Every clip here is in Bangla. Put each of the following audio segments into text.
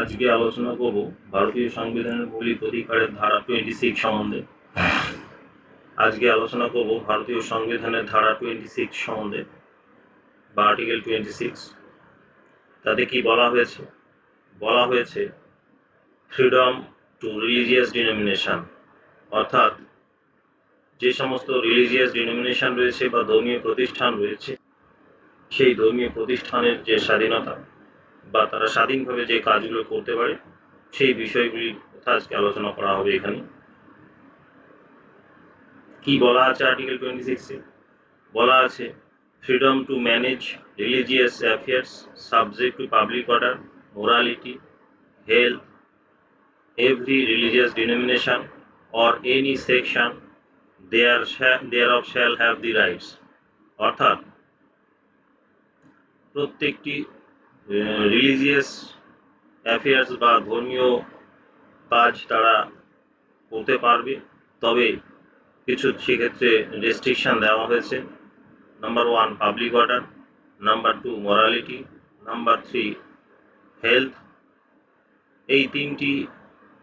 আজকে আলোচনা করব ভারতীয় সংবিধানের মৌলিক অধিকারের ধারা 26 সম্বন্ধে। বা আর্টিকেল 26। তাতে কি বলা হয়েছে ফ্রিডম টু রিলিজিয়াস ডিনোমিনেশন, অর্থাৎ যে সমস্ত রিলিজিয়াস ডিনোমিনেশন রয়েছে বা ধর্মীয় প্রতিষ্ঠান রয়েছে, সেই ধর্মীয় প্রতিষ্ঠানের যে স্বাধীনতা বা তারা স্বাধীনভাবে যে কাজগুলো করতে পারে, সেই বিষয়গুলির কথা আজকে আলোচনা করা হবে। এখানে কি বলা আছে আর্টিকেল 26-এ? বলা আছে freedom to manage religious affairs subject to public order, morality, health, every religious denomination or any section thereof shall have the rights, অর্থাৎ প্রত্যেকটি রিলিজিয়াস অ্যাফেয়ার্স বা ধর্মীয় কাজ তারা করতে পারবে, তবে কিছু সেক্ষেত্রে রেস্ট্রিকশন দেওয়া হয়েছে। Number 1 public order, number 2 morality, number 3 health. এই তিনটি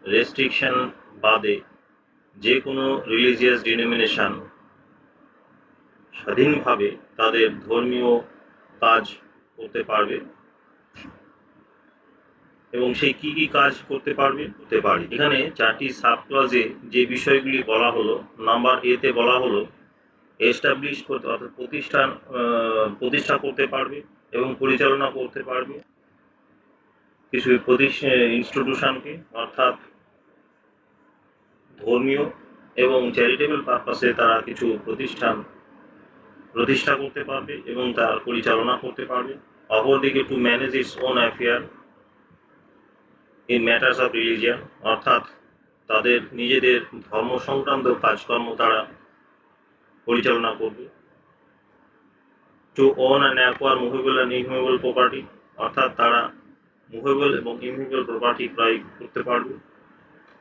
রেস্ট্রিকশন বাদে যে কোনো রিলিজিয়াস ডিনোমিনেশন স্বাধীনভাবে তাদের ধর্মীয় কাজ করতে পারবে। এবং সেই কি কি কাজ করতে পারে এখানে 4টি সাব ক্লজে যে বিষয়গুলি বলা হলো, নাম্বার এতে বলা হলো এস্টাবলিশ করতে, অর্থাৎ প্রতিষ্ঠা করতে পারবে এবং পরিচালনা করতে পারবে কিছু ইনস্টিটিউশনকে, অর্থাৎ ধর্মীয় এবং চ্যারিটেবল পারপাসে তারা কিছু প্রতিষ্ঠা করতে পারবে এবং তার পরিচালনা করতে পারবে। অপরদিকে to manage its own affair in matters of religion, অর্থাৎ তাদের নিজেদের ধর্ম সংক্রান্ত কাজকর্ম তারা পরিচালনা করবে। To own and acquire movable and immovable property, অর্থাৎ তারা মুভেবল এবং ইমুভেবল প্রপার্টি ক্রয় করতে পারবে।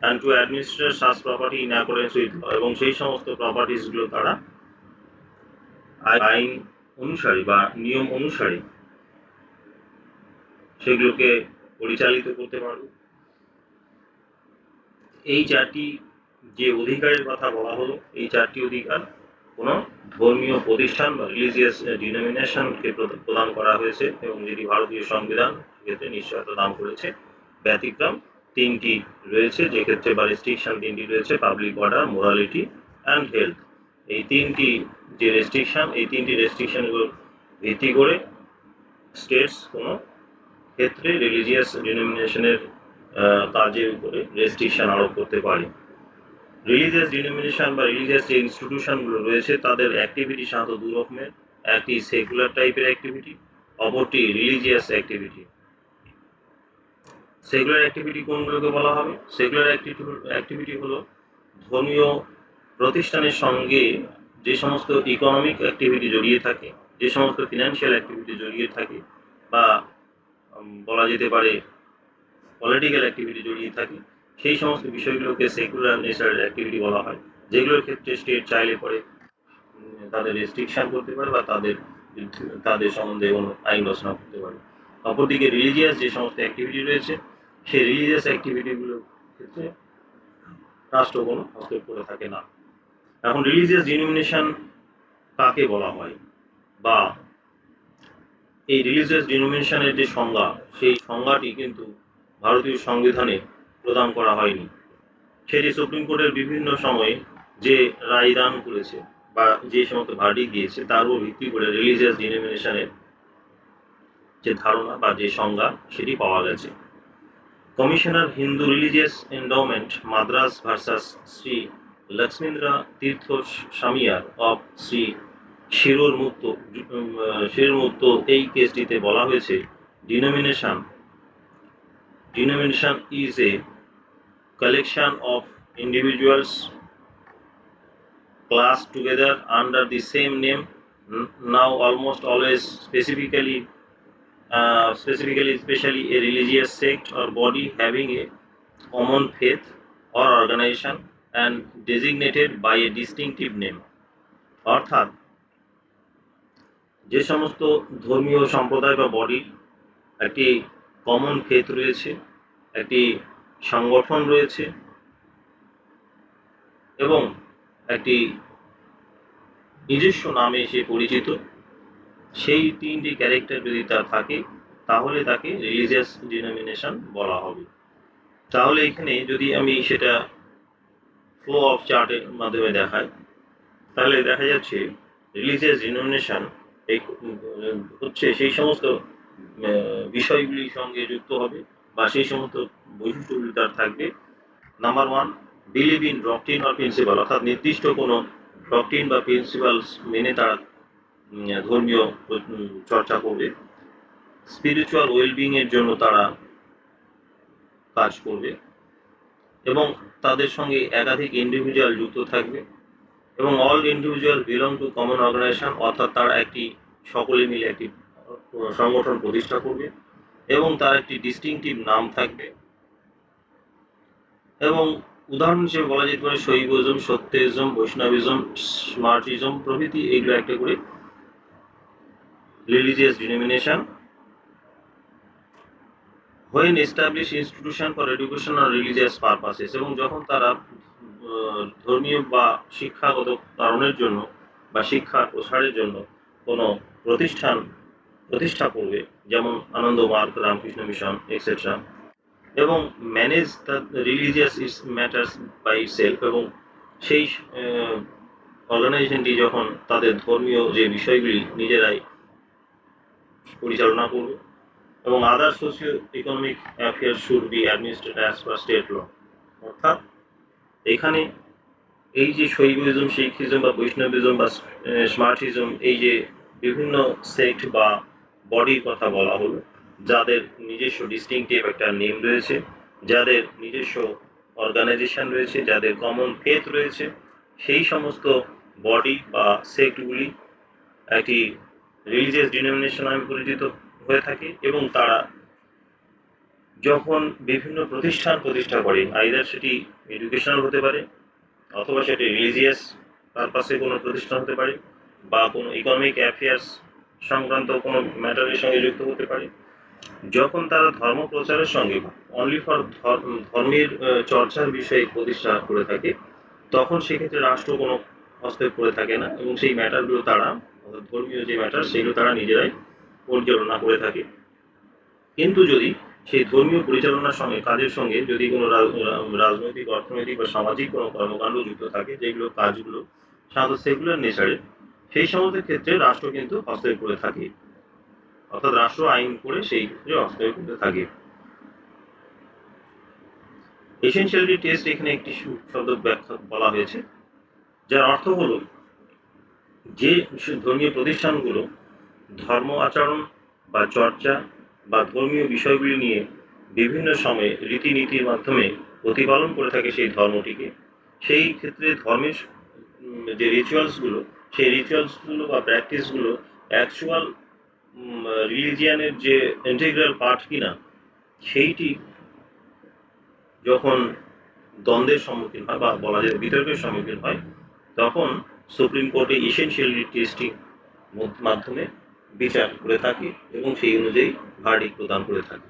And to administrate such property in accordance with law, এবং সেই সমস্ত প্রপার্টিসগুলো তারা আইন অনুসারে বা নিয়ম অনুসারে সেগুলোকে পরিচালিত করতে পারবে। এই 4টি যে অধিকারের কথা বলা হলো, এই 4টি অধিকার কোনো ধর্মীয় প্রতিষ্ঠান বা রিলিজিয়াস ডিনোমিনেশনকে প্রদান করা হয়েছে, এবং যেটি ভারতীয় সংবিধান ক্ষেত্রে নিশ্চয়তা দান করেছে। ব্যতিক্রম 3টি রয়েছে, যে ক্ষেত্রে বা রেস্ট্রিকশন 3টি রয়েছে, public order, morality and health. এই 3টি যে রেস্ট্রিকশন, এই 3টি রেস্ট্রিকশনগুলোর ভিত্তি করে স্টেটস কোনো ক্ষেত্রে রিলিজিয়াস ডিনোমিনেশনের কাজের উপরে রেস্ট্রিকশন আরোপ করতে পারে। রিলিজিয়াস ডিনোমিনেশন বা রিলিজিয়াস যে ইনস্টিটিউশনগুলো রয়েছে তাদের অ্যাক্টিভিটি সাধারণত 2 রকমের। একটি সেকুলার টাইপের অ্যাক্টিভিটি, অপরটি রিলিজিয়াস অ্যাক্টিভিটি। সেকুলার অ্যাক্টিভিটি কোনগুলোকে বলা হবে? সেকুলার অ্যাক্টিভিটি হলো ধর্মীয় প্রতিষ্ঠানের সঙ্গে যে সমস্ত ইকোনমিক অ্যাক্টিভিটি জড়িয়ে থাকে, যে সমস্ত ফিনান্সিয়াল অ্যাক্টিভিটি জড়িয়ে থাকে, বা বলা যেতে পারে পলিটিক্যাল অ্যাক্টিভিটি জড়িয়ে থাকে, সেই সমস্ত বিষয়গুলোকে সেকুলার নেচারের অ্যাক্টিভিটি বলা হয়, যেগুলোর ক্ষেত্রে স্টেট চাইলে পরে তাদের রেস্ট্রিকশন করতে পারে বা তাদের সম্বন্ধে কোনো আইন রচনা করতে পারে। অপরদিকে রিলিজিয়াস যে সমস্ত অ্যাক্টিভিটি রয়েছে, সেই রিলিজিয়াস অ্যাক্টিভিটিগুলোর ক্ষেত্রে রাষ্ট্র কোনো হস্তক্ষেপ করে থাকে না। এখন রিলিজিয়াস ডিনোমিনেশন কাকে বলা হয়, বা এই রিলিজিয়াস ডিনোমিনেশনের যে সংজ্ঞা, সেই সংজ্ঞাটি কিন্তু ভারতীয় সংবিধানে প্রদান করা হয়নি। সেটি সুপ্রিম কোর্টের বিভিন্ন সময়ে যে রায় দান করেছে বা যে সমস্ত ভার্ডিক্ট দিয়েছে, তার উপর ভিত্তি করে রিলিজিয়াস ডিনোমিনেশনের যে ধারণা বা যে সংজ্ঞা, সেটি পাওয়া গেছে। Commissioner Hindu religious endowment Madras versus Shri Lakshmindra Thirtha Swamiar of Shri Shirur Mutt, এই কেসটিতে বলা হয়েছে denomination is a collection of individuals classed together under the same name, now almost always especially a religious sect or body having a common faith or organization and designated by a distinctive name, অর্থাৎ যে সমস্ত ধর্মীয় সম্প্রদায় বা বডির একটি কমন ফেথ রয়েছে, একটি সংগঠন রয়েছে এবং একটি নিজস্ব নামে সে পরিচিত, সেই তিনটি ক্যারেক্টার যদি তার থাকে তাহলে তাকে রিলিজিয়াস ডিনোমিনেশন বলা হবে। তাহলে এখানে যদি আমি সেটা ফ্লো অফ চার্টের মাধ্যমে দেখাই, তাহলে দেখা যাচ্ছে রিলিজিয়াস ডিনোমিনেশন হচ্ছে সেই সমস্ত বিষয়গুলির সঙ্গে যুক্ত হবে বা সেই সমস্ত বৈশিষ্ট্যগুলি তার থাকবে। Number 1, believe in doctrine or principal, অর্থাৎ নির্দিষ্ট কোনো ডক্ট্রিন বা প্রিন্সিপালস মেনে তারা ধর্মীয় চর্চা করবে। স্পিরিচুয়াল ওয়েলবিং এর জন্য তারা কাজ করবে এবং তাদের সঙ্গে একাধিক ইন্ডিভিজুয়াল যুক্ত থাকবে এবং all individual belong to common organisation, অর্থাৎ তারা একটি সকলে মিলে একটি সংগঠন প্রতিষ্ঠা করবে এবং তার একটি ডিস্টিংটিভ নাম থাকবে। এবং উদাহরণ হিসেবে বলা যেতে পারে শৈবইজম, সত্যইজম, বৈষ্ণবিজম, স্মার্টিজম প্রভৃতি, এইগুলো একটা করে religious denomination. when established institution for education or religious purposes, এবং যখন তারা ধর্মীয় বা শিক্ষাগত কারণের জন্য বা শিক্ষার প্রসারের জন্য কোনো প্রতিষ্ঠা করবে, যেমন আনন্দ মার্গ, রামকৃষ্ণ মিশন এক্সেট্রা, এবং manage the religious matters by itself, এবং সেই অর্গানাইজেশনটি যখন তাদের ধর্মীয় যে বিষয়গুলি নিজেরাই পরিচালনা করবে, এবং other socio economic affairs should be administered as per state law. অর্থাৎ এখানে এই যে শৈবইজম, শিখিজম বা বৈষ্ণবিজম বা স্মার্টিজম, এই যে বিভিন্ন সেক্ট বা বডির কথা বলা হলো, যাদের নিজস্ব ডিস্টিংটিভ একটা নেম রয়েছে, যাদের নিজস্ব অর্গানাইজেশন রয়েছে, যাদের কমন ফেথ রয়েছে, সেই সমস্ত বডি বা সেক্টগুলি একটি রিলিজিয়াস ডিনোমিনেশন নামে পরিচিত হয়ে থাকে এবং তারা যখন বিভিন্ন প্রতিষ্ঠা করে, আইদার সেটি এডুকেশনাল হতে পারে, অথবা সেটি রিলিজিয়াস পারপাসে কোনো প্রতিষ্ঠান হতে পারে, বা কোনো ইকোনমিক অ্যাফেয়ার্স সংক্রান্ত কোনো ম্যাটারের সঙ্গে যুক্ত হতে পারে, যখন তারা ধর্ম প্রচারের সঙ্গে অনলি ফর ধর্মের চর্চার বিষয়ে প্রতিষ্ঠা করে থাকে, তখন সেক্ষেত্রে রাষ্ট্র কোনো হস্তক্ষেপ করে থাকে না এবং সেই ম্যাটারগুলো তারা, ধর্মীয় যে ম্যাটার সেগুলো তারা নিজেরাই পরিচালনা করে থাকে। কিন্তু যদি সেই ধর্মীয় পরিচালনার সঙ্গে কাজের সঙ্গে যদি কোনো রাজনৈতিক, অর্থনৈতিক বা সামাজিক কোনো কর্মকাণ্ড যুক্ত থাকে, যেগুলো কাজগুলো সাধারণত সেকুলার নেচারে, সেই সমস্ত ক্ষেত্রে রাষ্ট্র কিন্তু হস্তক্ষেপ করে থাকে, অর্থাৎ রাষ্ট্র আইন করে সেই ক্ষেত্রে হস্তক্ষেপ করতে থাকে। এসেনশিয়ালিটি টেস্ট এখানে একটি শব্দ ব্যাখ্যা বলা হয়েছে, যার অর্থ হলো যে ধর্মীয় প্রতিষ্ঠানগুলো ধর্ম আচরণ বা চর্চা বা ধর্মীয় বিষয়গুলি নিয়ে বিভিন্ন সময়ে রীতিনীতির মাধ্যমে প্রতিপালন করে থাকে সেই ধর্মটিকে, সেই ক্ষেত্রে ধর্মের যে রিচুয়ালসগুলো, সেই রিচুয়ালসগুলো বা প্র্যাকটিসগুলো অ্যাকচুয়াল রিলিজিয়ানের যে ইন্টিগ্রাল পার্ট কিনা, সেইটি যখন দ্বন্দ্বের সম্মুখীন হয় বা বলা যায় বিতর্কের সম্মুখীন হয়, তখন সুপ্রিম কোর্টে এসেনশিয়ালিটি টেস্টিং মাধ্যমে বিচার করে থাকে এবং সেই অনুযায়ী ভার্ডিক্ট প্রদান করে থাকে।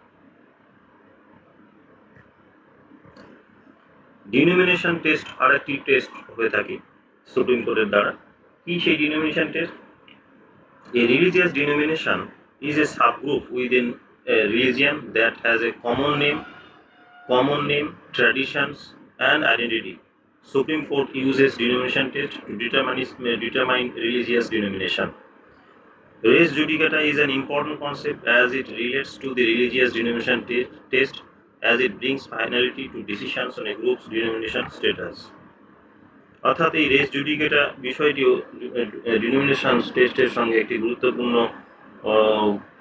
ডিনোমিনেশন টেস্ট আর একটি টেস্ট হয়ে থাকে সুপ্রিম কোর্টের দ্বারা। কি সেই denomination test? A religious denomination is a subgroup within a religion that has a common name, traditions, and identity. Supreme Court uses denomination test to determine religious denomination. Res judicata is an important concept as it relates to the religious denomination test, as it brings finality to decisions on a group's denomination status. অর্থাৎ এই রেস জুডিকেটা বিষয়টিও ডিনোমিনেশন টেস্টের সঙ্গে একটি গুরুত্বপূর্ণ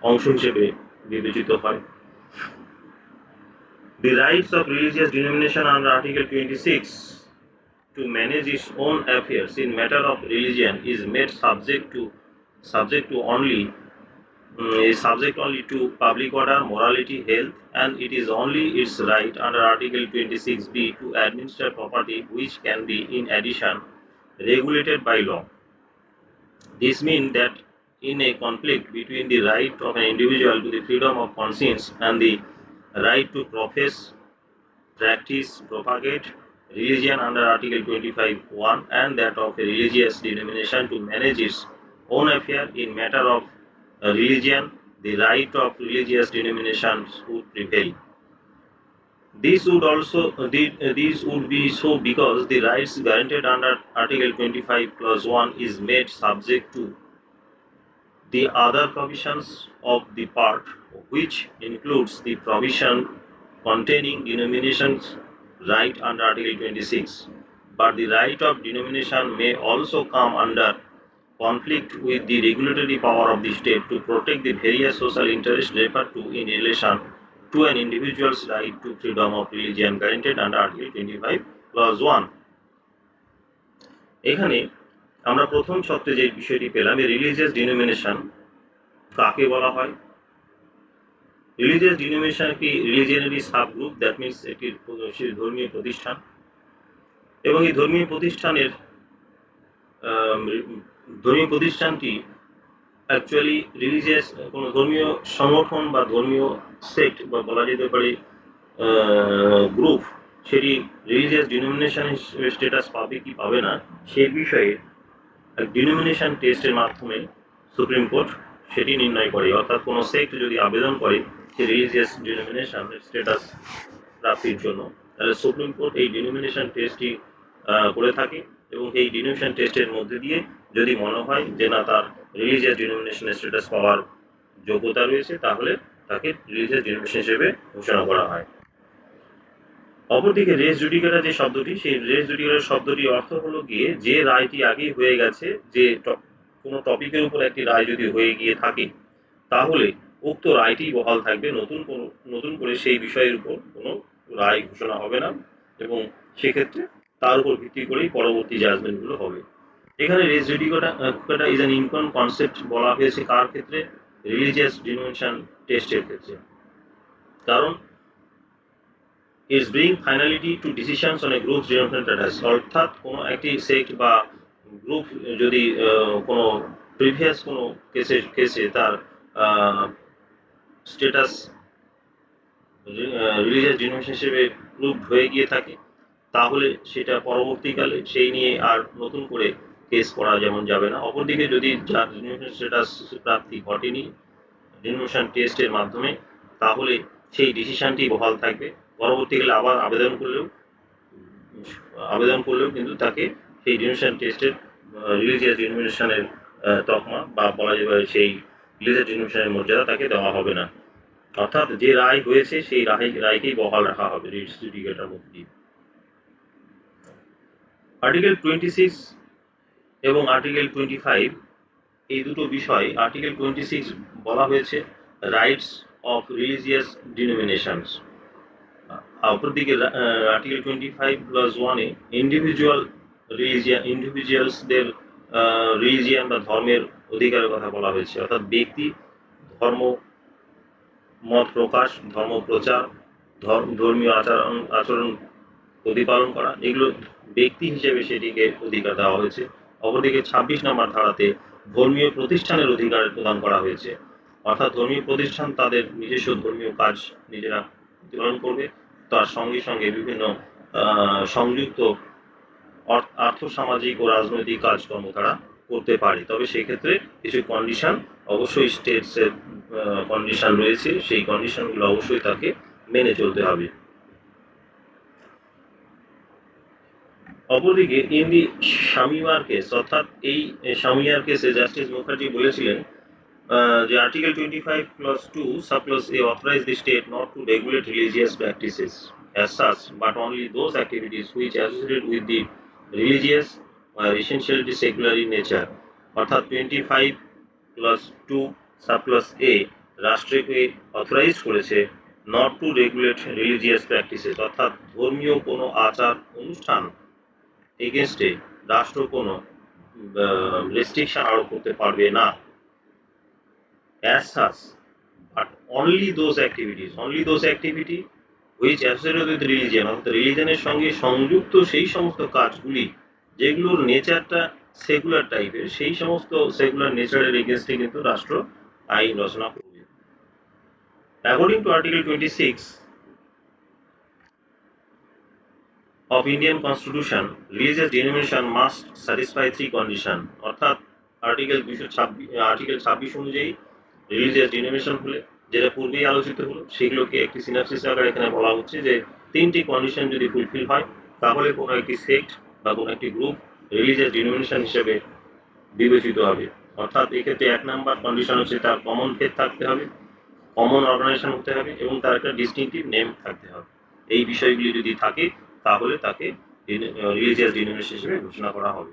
অংশ হিসেবে বিবেচিত হয়। The rights of religious denomination under Article 26 to manage its own affairs in matter of religion is made subject only to public order, morality, health, and it is only its right under Article 26B to administer property which can be in addition regulated by law. This means that in a conflict between the right of an individual to the freedom of conscience and the right to profess practice, propagate religion under Article 25(1) and that of a religious denomination to manage its own affair in matter of religion, the right of religious denominations would prevail. These would be so because the rights guaranteed under Article 25 Clause 1 is made subject to the other provisions of the part, which includes the provision containing denominations right under Article 26. But the right of denomination may also come under conflict with the regulatory power of the state to protect the various social interests referred to in relation to an individual's right to freedom of religion guaranteed under Article 25 Clause 1. এখানে আমরা প্রথম ছত্রে যে বিষয়টি পেলাম, রিলিজিয়াস ডিনোমিনেশন কাকে বলা হয়? রিলিজিয়াস ডিনোমিনেশন একটি রিলিজিয়ানেরই সাবগ্রুপ, দ্যাট মিনস একটি ধর্মীয় প্রতিষ্ঠান, এবং এই ধর্মীয় প্রতিষ্ঠানটি অ্যাকচুয়ালি রিলিজিয়াস কোনো ধর্মীয় সংগঠন বা ধর্মীয় সেক্ট বা বলা যেতে পারে গ্রুপ, সেটি রিলিজিয়াস ডিনোমিনেশন হিসেবে স্ট্যাটাস পাবে কি পাবে না সেই বিষয়ে ডিনোমিনেশন টেস্টের মাধ্যমে সুপ্রিম কোর্ট সেটি নির্ণয় করে। অর্থাৎ কোনো সেক্ট যদি আবেদন করে যে রিলিজিয়াস ডিনোমিনেশন স্ট্যাটাস প্রাপ্তির জন্য, তাহলে সুপ্রিম কোর্ট এই ডিনোমিনেশন টেস্টটি করে থাকে এবং এই ডিনোমিনেশন টেস্টের মধ্যে দিয়ে যদি মনে হয় যে না তার রিলিজিয়াস ডিনোমিনেশনের স্ট্যাটাস পাওয়ার যোগ্যতা রয়েছে, তাহলে তাকে রিলিজিয়াস ডিনোমিনেশন হিসেবে ঘোষণা করা হয়। অপরদিকে রেস জুডিকেটা যে শব্দটি, সেই রেস জুডিকেটা শব্দটির অর্থ হলো গিয়ে যে রায়টি আগেই হয়ে গেছে, যে কোনো টপিকের উপর একটি রায় যদি হয়ে গিয়ে থাকে তাহলে উক্ত রায়টি বহাল থাকবে, নতুন করে সেই বিষয়ের উপর কোনো রায় ঘোষণা হবে না এবং সেক্ষেত্রে তার উপর ভিত্তি করেই পরবর্তী জাজমেন্টগুলো হবে। এখানে res judicata is an important concept বলা হয়েছে কার ক্ষেত্রে? রিলিজিয়াস ডিনোমিনেশন টেস্টের ক্ষেত্রে। কারণ is bring finality to decisions on a group denomination status, অর্থাৎ কোনো একটি সেক্ট বা গ্রুপ যদি কোনো প্রিভিয়াস কোনো কেসে তার স্ট্যাটাস রিলিজিয়াস ডিনোমিনেশন হিসেবে প্রুভড হয়ে গিয়ে থাকে, তাহলে সেটা পরবর্তীকালে সেই নিয়ে আর নতুন করে কেস করা যেমন যাবে না। অপরদিকে যদি যার ডিনোমিনেশন স্ট্যাটাস প্রাপ্তি ঘটেনি ডিনোমিনেশন টেস্টের মাধ্যমে, তাহলে সেই ডিসিশনটি বহাল থাকবে, পরবর্তীকালে আবার আবেদন করলেও কিন্তু তাকে সেই ডিনোমিনেশন টেস্টের রিলিজিয়াস ডিনোমিনেশনের তকমা বা বলা যেতে পারে সেই রিলিজিয়াস ডিনোমিনেশনের মর্যাদা তাকে দেওয়া হবে না। অর্থাৎ যে রায় হয়েছে সেই রায়কেই বহাল রাখা হবে রেস জুডিকেটার মধ্যে দিয়ে। আর্টিকেল 26 এবং আর্টিকেল 25 এই দুটো বিষয়। আর্টিকেল 26 বলা হয়েছে রাইটস অফ রিলিজিয়াস ডিনোমিনেশনস, অপরদিকে আর্টিকেল 25+1 ইন্ডিভিজুয়ালসদের রিলিজিয়ান বা ধর্মের অধিকারের কথা বলা হয়েছে। অর্থাৎ ব্যক্তি ধর্ম মত প্রকাশ, ধর্ম প্রচার, ধর্মীয় আচরণ প্রতিপালন করা, এগুলো ব্যক্তি হিসেবে সেটিকে অধিকার দেওয়া হয়েছে। অপরদিকে 26 নম্বর ধারাতে ধর্মীয় প্রতিষ্ঠানের অধিকার প্রদান করা হয়েছে। অর্থাৎ ধর্মীয় প্রতিষ্ঠান তাদের নিজস্ব ধর্মীয় কাজ নিজেরা প্রতিপালন করবে, তার সঙ্গে সঙ্গে বিভিন্ন সংযুক্ত আর্থসামাজিক ও রাজনৈতিক কাজকর্ম তারা করতে পারে। তবে সেক্ষেত্রে কিছু কন্ডিশন অবশ্যই স্টেটসের কন্ডিশন রয়েছে, সেই কন্ডিশনগুলো অবশ্যই তাকে মেনে চলতে হবে। অপরদিকে ইন দি শামিয়ার কেস, অর্থাৎ এই শামিয়ার কেসে জাস্টিস মুখার্জি বলেছিলেন যে article 25+2 subclause a authorise the state not to regulate religious practices as such, but only those activities which associated with the religious or essentially secular in nature. অর্থাৎ 25+2 সাবক্লজ এ রাষ্ট্রকে অথরাইজ করেছে not to regulate religious practices, অর্থাৎ ধর্মীয় কোনো আচার অনুষ্ঠান এগেনস্টে রাষ্ট্র কোনো রেস্ট্রিকশন আরোপ করতে পারবে না। as such, but only those activity which associated with religion, অর্থাৎ রিলিজনের সঙ্গে সংযুক্ত সেই সমস্ত কাজগুলি যেগুলোর নেচারটা সেকুলার টাইপের, সেই সমস্ত সেকুলার নেচারের এগেনস্টে কিন্তু রাষ্ট্র আইন রচনা করবে। According to article 26, of Indian constitution, religious denomination must satisfy 3 condition. অর্থাৎ আর্টিকেল 26 অনুযায়ী রিলিজিয়াস ডিনোমিনেশন হলে, যেটা পূর্বেই আলোচিত হলো, সেগুলোকে একটি সিনাপসিস আকারে এখানে বলা হচ্ছে যে 3টি কন্ডিশন যদি ফুলফিল হয় তাহলে কোনো একটি সেক্ট বা কোনো একটি গ্রুপ রিলিজিয়াস ডিনোমিনেশন হিসেবে বিবেচিত হবে। অর্থাৎ এক্ষেত্রে 1 নাম্বার কন্ডিশন হচ্ছে তার কমন ফেথ থাকতে হবে, কমন অর্গানাইজেশন হতে হবে এবং তার একটা ডিস্টিংটিভ নেম থাকতে হবে। এই বিষয়গুলি যদি থাকে তাহলে তাকে রিলিজিয়াস ডিনোমিনেশন হিসেবে ঘোষণা করা হবে।